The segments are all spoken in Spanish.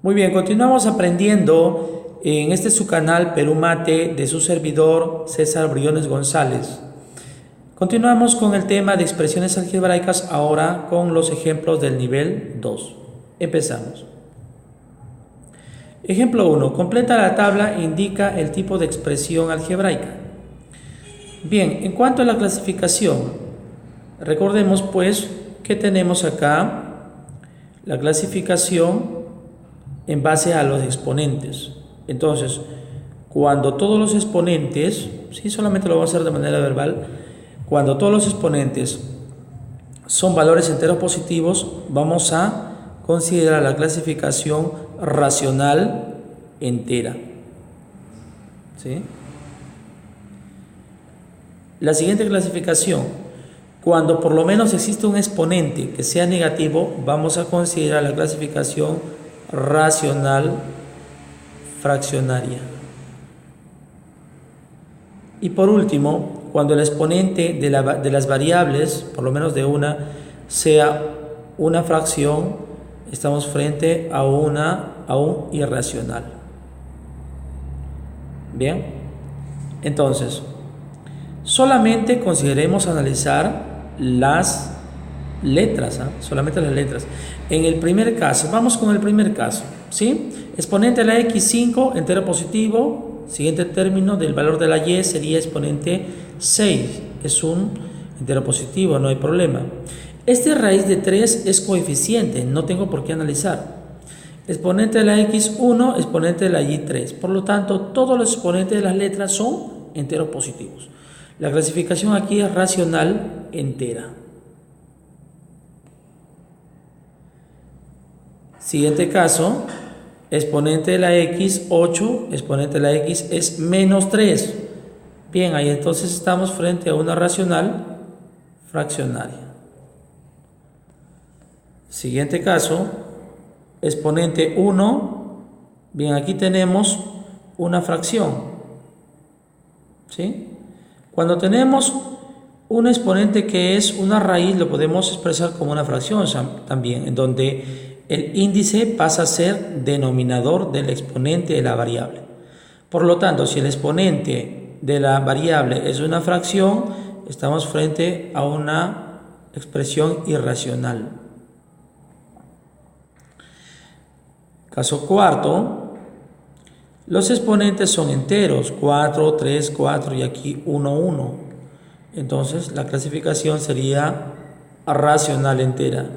Muy bien, continuamos aprendiendo en este su canal Perú Mate de su servidor César Briones González. Continuamos con el tema de expresiones algebraicas ahora con los ejemplos del nivel 2. Empezamos. Ejemplo 1. Completa la tabla e indica el tipo de expresión algebraica. Bien, en cuanto a la clasificación, recordemos pues que tenemos acá la clasificación en base a los exponentes. Entonces, cuando todos los exponentes, solamente lo vamos a hacer de manera verbal, cuando todos los exponentes son valores enteros positivos, vamos a considerar la clasificación racional entera. ¿Sí? La siguiente clasificación, cuando por lo menos existe un exponente que sea negativo, vamos a considerar la clasificación racional fraccionaria. Y por último, cuando el exponente de las variables, por lo menos de una, sea una fracción, estamos frente a un irracional. Bien, entonces, solamente consideremos analizar las letras, solamente las letras. En el primer caso, vamos con el primer caso, ¿sí? Exponente de la x5, entero positivo. Siguiente término del valor de la y sería exponente 6. Es un entero positivo, no hay problema. Este raíz de 3 es coeficiente, no tengo por qué analizar. Exponente de la x1, exponente de la y3. Por lo tanto, todos los exponentes de las letras son enteros positivos. La clasificación aquí es racional entera. Siguiente caso, exponente de la x 8, exponente de la x es menos 3. Bien, ahí entonces estamos frente a una racional fraccionaria. Siguiente caso, exponente 1. Bien, aquí tenemos una fracción. ¿Sí? Cuando tenemos un exponente que es una raíz, lo podemos expresar como una fracción también, en donde el índice pasa a ser denominador del exponente de la variable. Por lo tanto, si el exponente de la variable es una fracción, estamos frente a una expresión irracional. Caso cuarto, los exponentes son enteros, 4, 3, 4 y aquí 1, 1. Entonces, la clasificación sería racional entera.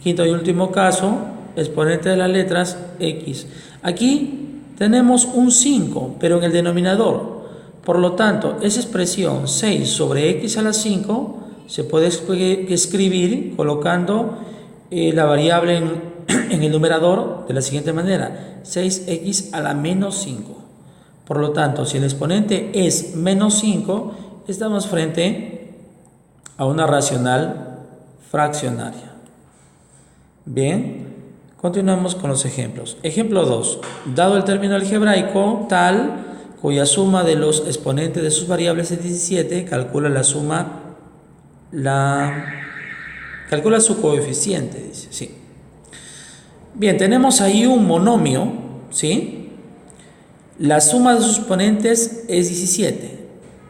Quinto y último caso, exponente de las letras x. Aquí tenemos un 5, pero en el denominador. Por lo tanto, esa expresión 6 sobre x a la 5 se puede escribir colocando la variable en el numerador de la siguiente manera: 6x a la menos 5. Por lo tanto, si el exponente es menos 5, estamos frente a una racional fraccionaria. Bien, continuamos con los ejemplos. Ejemplo 2. Dado el término algebraico tal cuya suma de los exponentes de sus variables es 17, calcula su coeficiente, dice. Sí. Bien, tenemos ahí un monomio, ¿sí? La suma de sus exponentes es 17.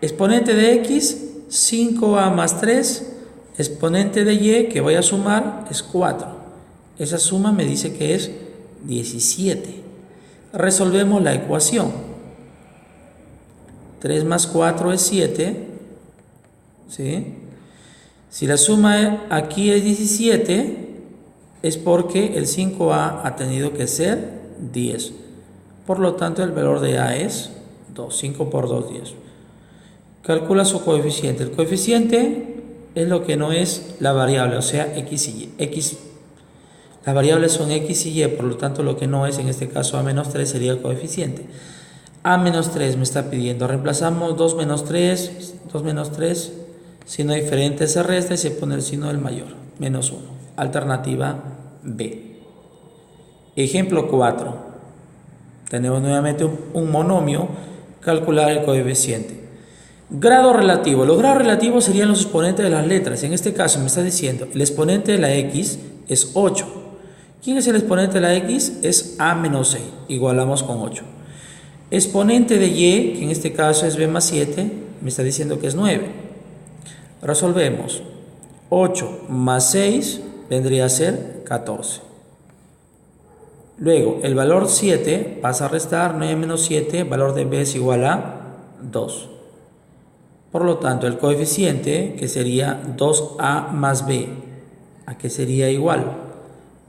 Exponente de x, 5a más 3. Exponente de y, que voy a sumar, es 4. Esa suma me dice que es 17. Resolvemos la ecuación. 3 más 4 es 7. ¿Sí? Si la suma aquí es 17, es porque el 5a ha tenido que ser 10. Por lo tanto, el valor de a es 2. 5 por 2, 10. Calcula su coeficiente. El coeficiente es lo que no es la variable, o sea, x y y. Las variables son x y y, por lo tanto lo que no es, en este caso a menos 3 sería el coeficiente. A menos 3 me está pidiendo, reemplazamos 2 menos 3, signo diferente se resta y se pone el signo del mayor, menos 1. Alternativa B. Ejemplo 4. Tenemos nuevamente un monomio, calcular el coeficiente. Grado relativo. Los grados relativos serían los exponentes de las letras. En este caso me está diciendo, el exponente de la x es 8. ¿Quién es el exponente de la x? Es a menos 6. Igualamos con 8. Exponente de y, que en este caso es b más 7, me está diciendo que es 9. Resolvemos. 8 más 6 vendría a ser 14. Luego, el valor 7 pasa a restar, 9 menos 7, valor de b es igual a 2. Por lo tanto, el coeficiente, que sería 2a más b, ¿a qué sería igual?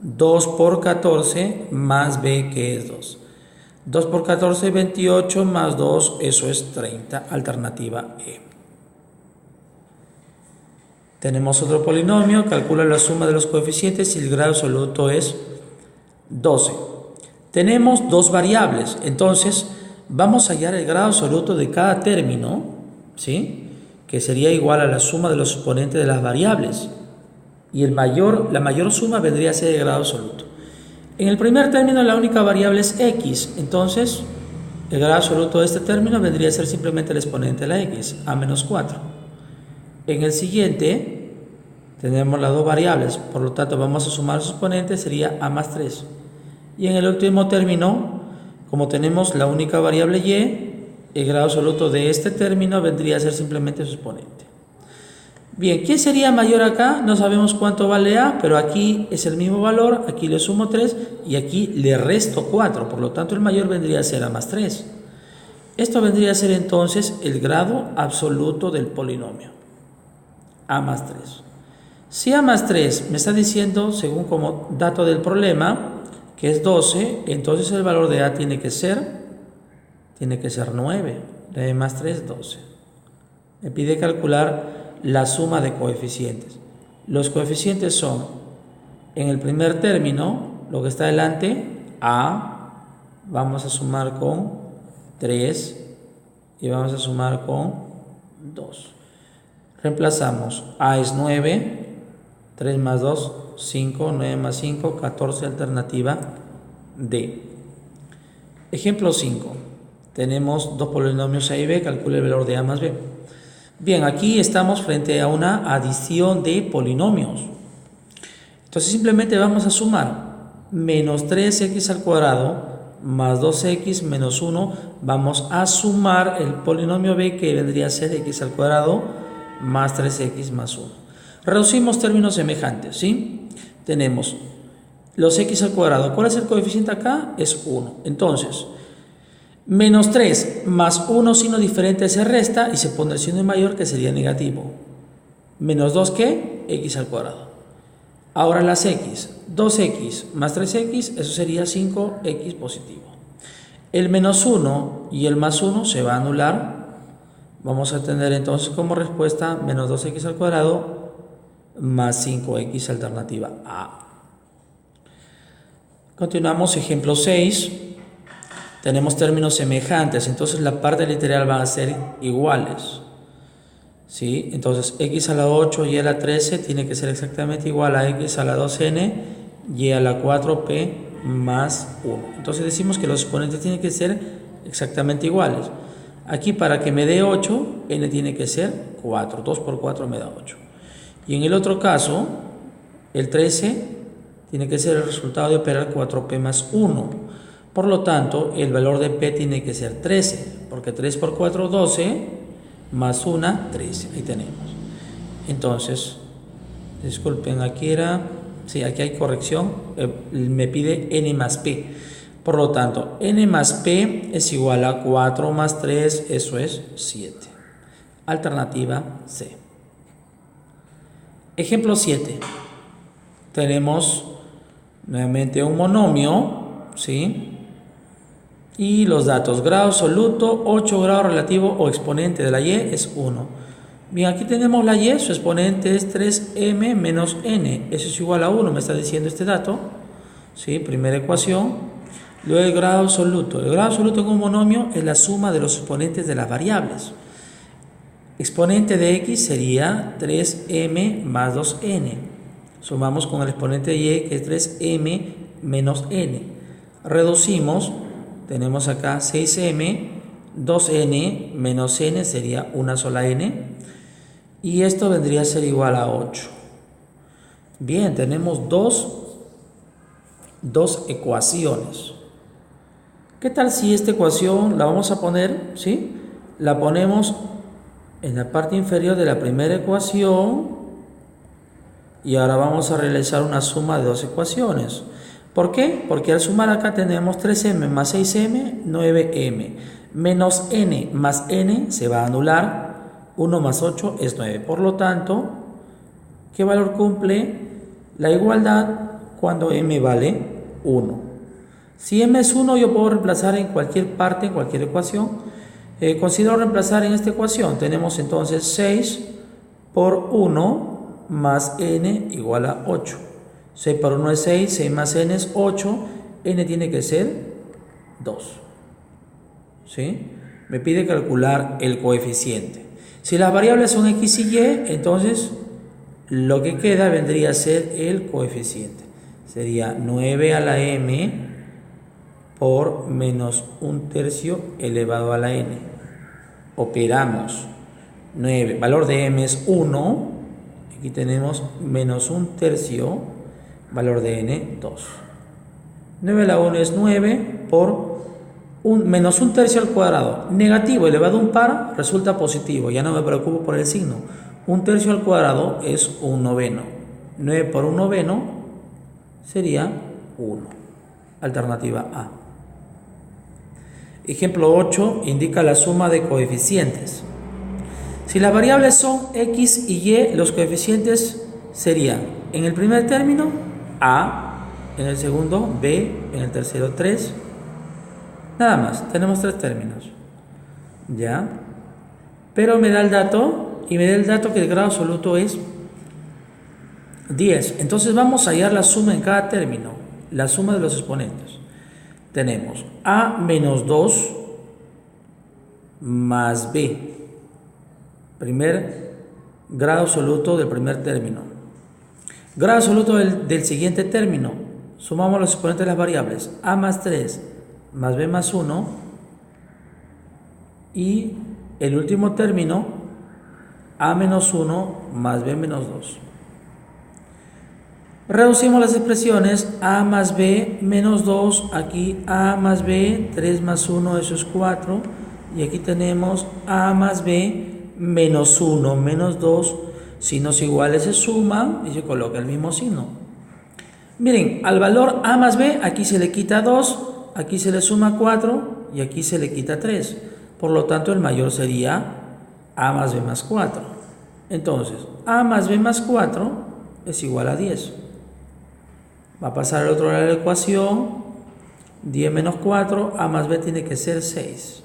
2 por 14 más b, que es 2. 2 por 14, 28 más 2, eso es 30, alternativa E. Tenemos otro polinomio, calcula la suma de los coeficientes y el grado absoluto es 12. Tenemos dos variables, entonces vamos a hallar el grado absoluto de cada término, ¿sí? Que sería igual a la suma de los exponentes de las variables. Y la mayor suma vendría a ser el grado absoluto. En el primer término la única variable es x, entonces el grado absoluto de este término vendría a ser simplemente el exponente de la x, a menos 4. En el siguiente tenemos las dos variables, por lo tanto vamos a sumar sus exponentes, sería a más 3. Y en el último término, como tenemos la única variable y, el grado absoluto de este término vendría a ser simplemente su exponente. Bien, ¿quién sería mayor acá? No sabemos cuánto vale a, pero aquí es el mismo valor, aquí le sumo 3 y aquí le resto 4, por lo tanto el mayor vendría a ser a más 3. Esto vendría a ser entonces el grado absoluto del polinomio, a más 3. Si a más 3 me está diciendo, según como dato del problema, que es 12, entonces el valor de a tiene que ser 9, 9 más 3, 12. Me pide calcular la suma de coeficientes. Los coeficientes son, en el primer término, lo que está delante, a, vamos a sumar con 3 y vamos a sumar con 2. Reemplazamos, a es 9, 3 más 2, 5, 9 más 5, 14, alternativa D. Ejemplo 5. Tenemos dos polinomios a y b, calcule el valor de a más b. Bien, aquí estamos frente a una adición de polinomios. Entonces simplemente vamos a sumar menos 3x al cuadrado más 2x menos 1. Vamos a sumar el polinomio b, que vendría a ser x al cuadrado más 3x más 1. Reducimos términos semejantes, ¿sí? Tenemos los x al cuadrado. ¿Cuál es el coeficiente acá? Es 1. Entonces, menos 3 más 1 signo diferente se resta y se pone el signo mayor, que sería negativo. Menos 2, ¿qué? X al cuadrado. Ahora las x. 2x más 3x, eso sería 5x positivo. El menos 1 y el más 1 se va a anular. Vamos a tener entonces como respuesta menos 2x al cuadrado más 5x, alternativa A. Continuamos, ejemplo 6. Tenemos términos semejantes, entonces la parte literal van a ser iguales, ¿sí? Entonces x a la 8 y a la 13 tiene que ser exactamente igual a x a la 2n y a la 4p más 1. Entonces decimos que los exponentes tienen que ser exactamente iguales. Aquí, para que me dé 8, n tiene que ser 4. 2 por 4 me da 8. Y en el otro caso, el 13 tiene que ser el resultado de operar 4p más 1. Por lo tanto, el valor de p tiene que ser 13, porque 3 por 4, 12, más 1, 13. Ahí tenemos. Entonces, disculpen, aquí hay corrección. Me pide n más p. Por lo tanto, n más p es igual a 4 más 3, eso es 7. Alternativa C. Ejemplo 7. Tenemos nuevamente un monomio, ¿sí? Y los datos, grado absoluto, 8, grado relativo o exponente de la y es 1. Bien, aquí tenemos la y, su exponente es 3m menos n, eso es igual a 1, me está diciendo este dato, ¿sí? Primera ecuación. Luego el grado absoluto. El grado absoluto en un monomio es la suma de los exponentes de las variables. Exponente de x sería 3m más 2n. Sumamos con el exponente de y, que es 3m menos n. Reducimos. Tenemos acá 6m, 2n menos n sería una sola n. Y esto vendría a ser igual a 8. Bien, tenemos dos dos ecuaciones. ¿Qué tal si esta ecuación la vamos a poner, ¿sí? La ponemos en la parte inferior de la primera ecuación y ahora vamos a realizar una suma de dos ecuaciones. ¿Por qué? Porque al sumar acá tenemos 3m más 6m, 9m, menos n más n se va a anular, 1 más 8 es 9. Por lo tanto, ¿qué valor cumple la igualdad cuando m vale 1? Si m es 1, yo puedo reemplazar en cualquier parte, en cualquier ecuación. Considero reemplazar en esta ecuación. Tenemos entonces 6 por 1 más n igual a 8. 6 por 1 es 6, 6 más n es 8, n tiene que ser 2. ¿Sí? Me pide calcular el coeficiente. Si las variables son x y y, entonces lo que queda vendría a ser el coeficiente. Sería 9 a la m por menos 1/3 elevado a la n. Operamos 9, valor de m es 1, aquí tenemos menos 1/3, valor de n 2. 9 a la 1 es 9 por menos 1/3 al cuadrado. Negativo elevado a un par resulta positivo, ya no me preocupo por el signo. 1/3 al cuadrado es 1/9. 9 por 1/9 sería 1. Alternativa A. Ejemplo 8 indica la suma de coeficientes. Si las variables son x y y, los coeficientes serían en el primer término a, en el segundo b, en el tercero 3. Nada más, tenemos 3 términos. ¿Ya? Pero me da el dato, y me da el dato que el grado absoluto es 10. Entonces vamos a hallar la suma en cada término, la suma de los exponentes. Tenemos a menos 2 más b, primer grado absoluto del primer término. Grado absoluto del siguiente término. Sumamos los exponentes de las variables a más 3 más b más 1 y el último término a menos 1 más b menos 2. Reducimos las expresiones a más b menos 2, aquí a más b, 3 más 1, eso es 4, y aquí tenemos a más b menos 1 menos 2, signos iguales se suman y se coloca el mismo signo. Miren, al valor a más b aquí se le quita 2, aquí se le suma 4 y aquí se le quita 3. Por lo tanto, el mayor sería a más b más 4. Entonces, a más b más 4 es igual a 10. Va a pasar al otro lado de la ecuación. 10 menos 4, a más b tiene que ser 6.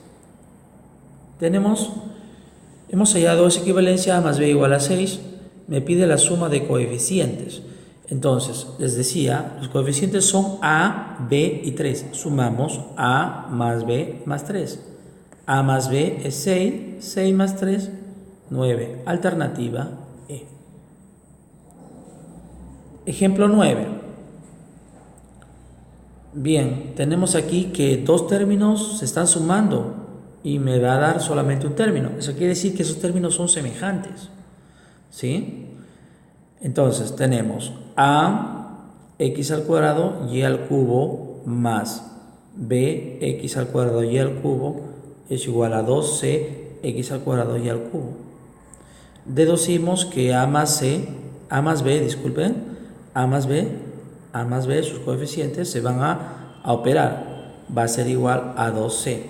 Hemos hallado esa equivalencia, a más b igual a 6. Me pide la suma de coeficientes. Entonces, les decía, los coeficientes son a, b y 3. Sumamos a más b más 3. A más b es 6, 6 más 3, 9. Alternativa E. Ejemplo 9. Bien, tenemos aquí que dos términos se están sumando y me va a dar solamente un término. Eso quiere decir que esos términos son semejantes. ¿Sí? Entonces tenemos a x al cuadrado y al cubo más b x al cuadrado y al cubo es igual a 2c x al cuadrado y al cubo. Deducimos que a más b, sus coeficientes se van a operar. Va a ser igual a 2c.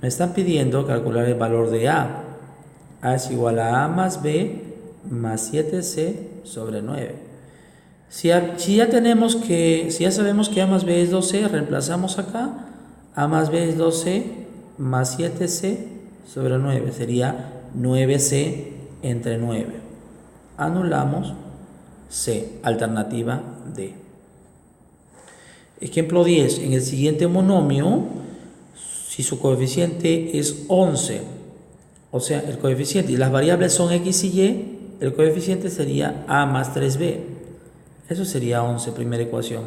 Me están pidiendo calcular el valor de a. A es igual a más b más 7c sobre 9. Si ya sabemos que a más b es 2c, reemplazamos acá. A más b es 2c más 7c sobre 9. Sería 9c entre 9. Anulamos c, alternativa D. Ejemplo 10. En el siguiente monomio, si su coeficiente es 11, o sea, el coeficiente y las variables son x y y, el coeficiente sería a más 3b. Eso sería 11, primera ecuación.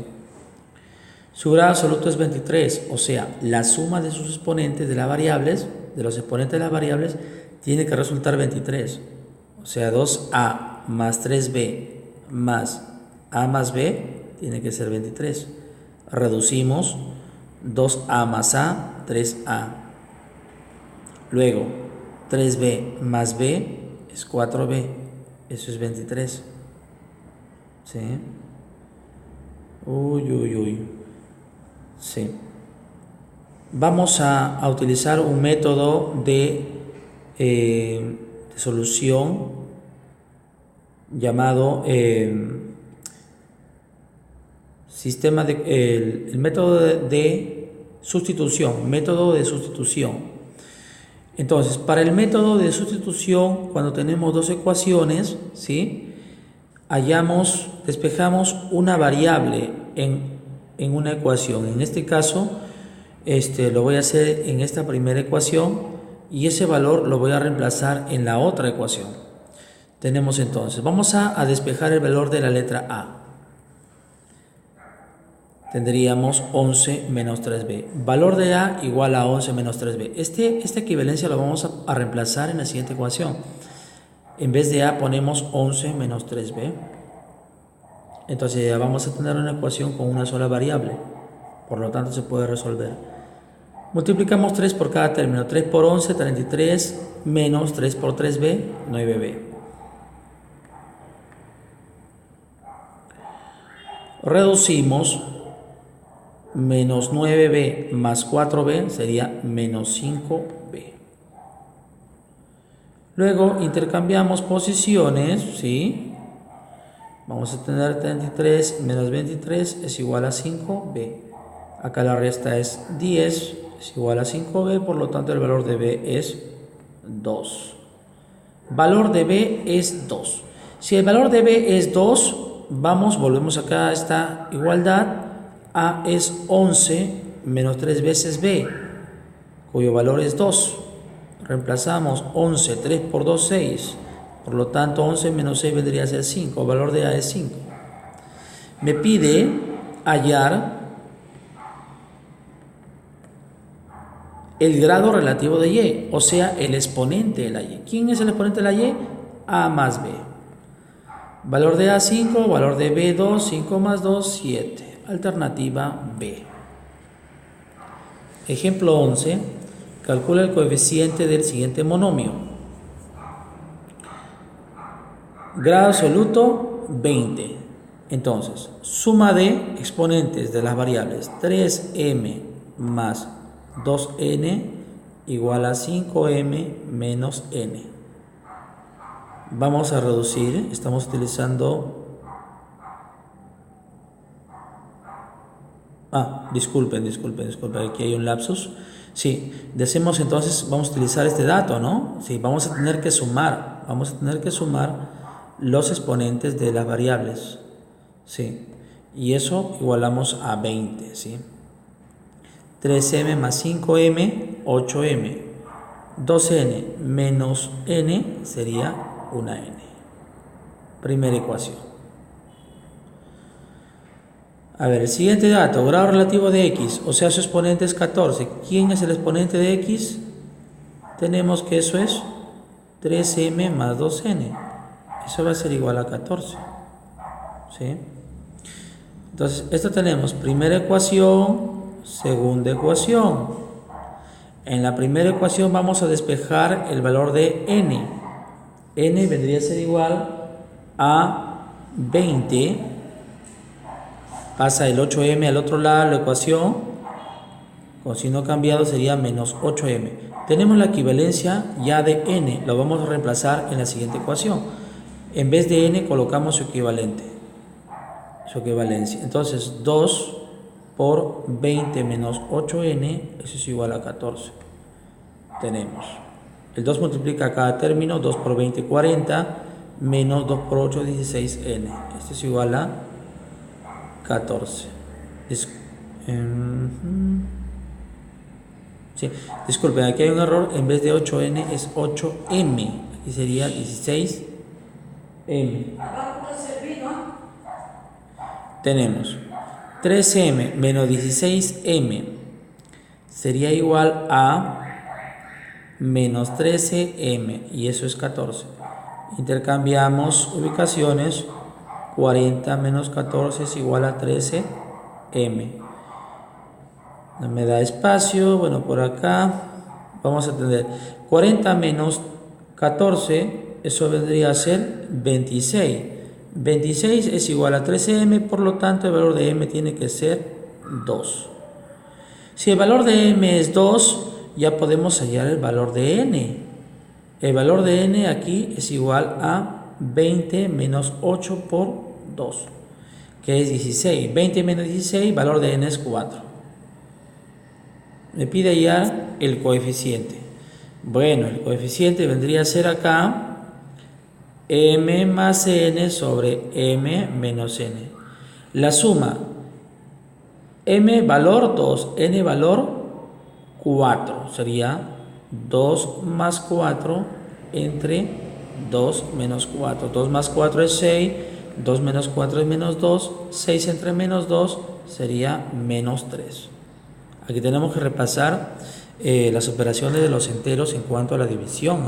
Su grado absoluto es 23, o sea, la suma de sus exponentes de las variables, de los exponentes de las variables, tiene que resultar 23. O sea, 2a más 3b más a más b tiene que ser 23. Reducimos 2a más a, 3a. Luego, 3b más b es 4b. Eso es 23. ¿Sí? Uy. Sí. Vamos a utilizar un método de solución llamado sistema de el método de sustitución, Entonces, para el método de sustitución, cuando tenemos dos ecuaciones, ¿sí? Despejamos una variable en una ecuación. En este caso, lo voy a hacer en esta primera ecuación y ese valor lo voy a reemplazar en la otra ecuación. Tenemos entonces, vamos a despejar el valor de la letra A. Tendríamos 11 menos 3b. Valor de A igual a 11 menos 3b. Esta equivalencia la vamos a reemplazar en la siguiente ecuación. En vez de A ponemos 11 menos 3b. Entonces ya vamos a tener una ecuación con una sola variable. Por lo tanto se puede resolver. Multiplicamos 3 por cada término. 3 por 11, 33, menos 3 por 3b, 9b. Reducimos. Menos 9b más 4b sería menos 5b. Luego intercambiamos posiciones, ¿sí? Vamos a tener 33 menos 23 es igual a 5b. Acá la resta es 10, es igual a 5b, por lo tanto el valor de b es 2. Valor de b es 2. Si el valor de b es 2, volvemos acá a esta igualdad. A es 11 menos 3 veces b, cuyo valor es 2. Reemplazamos 11, 3 por 2, 6. Por lo tanto, 11 menos 6 vendría a ser 5. El valor de A es 5. Me pide hallar el grado relativo de y, o sea, el exponente de la y. ¿Quién es el exponente de la y? A más b. Valor de A 5, valor de b 2, 5 más 2, 7. Alternativa B. Ejemplo 11. Calcula el coeficiente del siguiente monomio. Grado absoluto 20. Entonces, suma de exponentes de las variables 3m más 2n igual a 5m menos n. Vamos a reducir. Estamos utilizando... disculpen, aquí hay un lapsus. Sí, decimos entonces, vamos a utilizar este dato, ¿no? Sí, vamos a tener que sumar los exponentes de las variables, sí, y eso igualamos a 20, ¿sí? 3m más 5m, 8m, 2n menos n sería una n. Primera ecuación. A ver, el siguiente dato, grado relativo de x, o sea, su exponente es 14. ¿Quién es el exponente de x? Tenemos que eso es 3m más 2n. Eso va a ser igual a 14. ¿Sí? Entonces, esto tenemos primera ecuación, segunda ecuación. En la primera ecuación vamos a despejar el valor de n. N vendría a ser igual a 20. Pasa el 8m al otro lado de la ecuación, con signo cambiado sería menos 8m. Tenemos la equivalencia ya de n, lo vamos a reemplazar en la siguiente ecuación. En vez de n colocamos su equivalente, su equivalencia. Entonces 2 por 20 menos 8n, eso es igual a 14. Tenemos, el 2 multiplica cada término, 2 por 20, 40, menos 2 por 8, 16n. Esto es igual a 14. Sí, disculpen, aquí hay un error. En vez de 8n es 8m. Aquí sería 16m. Tenemos 3m menos 16m sería igual a menos 13m, y eso es 14. Intercambiamos ubicaciones. 40 menos 14 es igual a 13m. No me da espacio. Bueno, por acá vamos a tener 40 menos 14, eso vendría a ser 26. 26 es igual a 13m, por lo tanto el valor de m tiene que ser 2. Si el valor de m es 2, ya podemos hallar el valor de n. El valor de n aquí es igual a 20 menos 8 por 2, que es 16. 20 menos 16, valor de n es 4. Me pide hallar el coeficiente. Bueno, el coeficiente vendría a ser acá m más n sobre m menos n. La suma, m valor 2, n valor 4, sería 2 más 4 entre 2 menos 4. 2 más 4 es 6, 2 menos 4 es menos 2, 6 entre menos 2 sería menos 3. Aquí tenemos que repasar las operaciones de los enteros en cuanto a la división.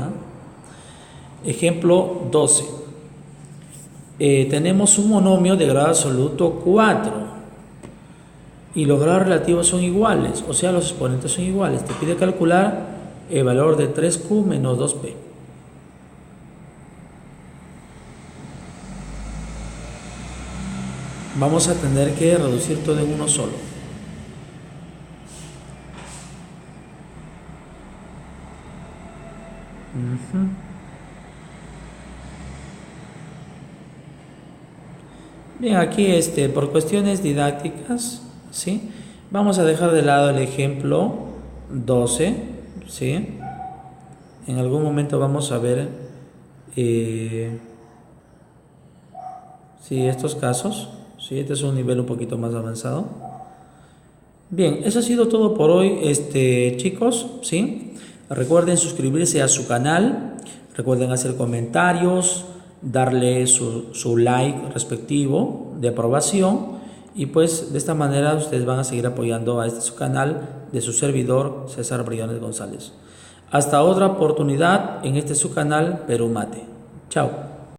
Ejemplo 12. Tenemos un monomio de grado absoluto 4 y los grados relativos son iguales, o sea, los exponentes son iguales. Te pide calcular el valor de 3q menos 2p. Vamos a tener que reducir todo en uno solo. Bien, aquí por cuestiones didácticas, ¿sí? Vamos a dejar de lado el ejemplo 12, ¿sí? En algún momento vamos a ver estos casos, ¿sí? Este es un nivel un poquito más avanzado. Bien, eso ha sido todo por hoy, chicos, ¿sí? Recuerden suscribirse a su canal, recuerden hacer comentarios, darle su like respectivo de aprobación, y pues de esta manera ustedes van a seguir apoyando a su canal de su servidor César Briones González. Hasta otra oportunidad en su canal Perú Mate. Chao.